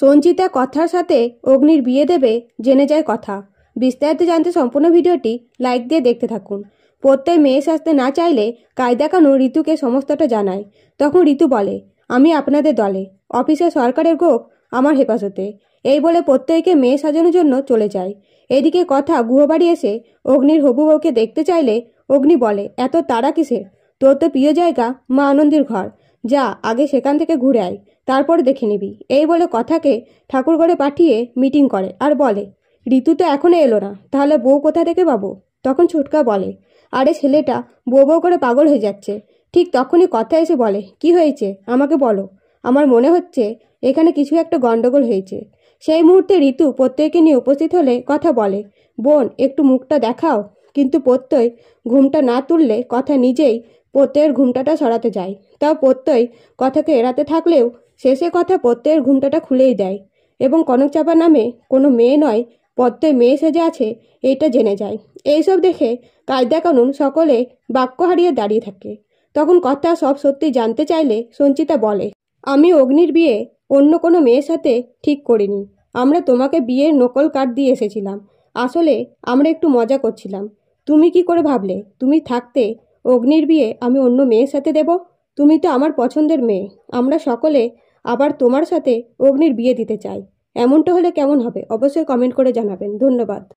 সঞ্চিতা কথার সাথে অগ্নির বিয়ে দেবে জেনে যায় কথা। বিস্তারিত জানতে সম্পূর্ণ ভিডিওটি লাইক দিয়ে দেখতে থাকুন। প্রত্যয় মেয়ে সাজতে না চাইলে কায়দা কানুন ঋতুকে সমস্তটা জানায়। তখন ঋতু বলে, আমি আপনাদের দলে, অফিসে সরকারের গোপ আমার হেফাজতে। এই বলে প্রত্যয়কে মেয়ে সাজানোর জন্য চলে যায়। এদিকে কথা গুহবাড়ি এসে অগ্নির হবু বউকে দেখতে চাইলে অগ্নি বলে, এত তাড়া কিসের? তোর তো প্রিয় জায়গা মা আনন্দীর ঘর, যা আগে সেখান থেকে ঘুরে আয়, তারপর দেখে নিবি। এই বলে কথাকে ঠাকুরঘরে পাঠিয়ে মিটিং করে আর বলে, ঋতু তো এখনো এলো না, তাহলে বউ কোথা থেকে পাবো? তখন ছুটকা বলে, আরে ছেলেটা বউ বউ করে পাগল হয়ে যাচ্ছে। ঠিক তখনই কথা এসে বলে, কি হয়েছে আমাকে বলো, আমার মনে হচ্ছে এখানে কিছু একটা গন্ডগোল হয়েছে। সেই মুহূর্তে ঋতু প্রত্যয়কে নিয়ে উপস্থিত হলে কথা বলে, বোন একটু মুখটা দেখাও। কিন্তু প্রত্যয় ঘুমটা না তুললে কথা নিজেই প্রত্যয়ের ঘুমটাটা সরাতে যায়। তাও প্রত্যয় কথাকে এড়াতে থাকলেও শেষে কথা প্রত্যয়ের ঘুমটাটা খুলেই দেয় এবং কনকচাপা নামে কোনো মেয়ে নয়, প্রত্যয় মেয়ে সেজে আছে এইটা জেনে যায়। এইসব দেখে কায়দা কানুন সকলে বাক্য হারিয়ে দাঁড়িয়ে থাকে। তখন কথা সব সত্যি জানতে চাইলে সঞ্চিতা বলে, আমি অগ্নির বিয়ে অন্য কোনো মেয়ের সাথে ঠিক করিনি। আমরা তোমাকে বিয়ের নকল কার্ড দিয়ে এসেছিলাম। আসলে আমরা একটু মজা করছিলাম। তুমি কি করে ভাবলে তুমি থাকতে অগ্নির বিয়ে আমি অন্য মেয়ের সাথে দেব? তুমি তো আমার পছন্দের মেয়ে। আমরা সকলে আবার তোমার সাথে অগ্নির বিয়ে দিতে চাই। এমনটা হলে কেমন হবে? অবশ্যই কমেন্ট করে জানাবেন। ধন্যবাদ।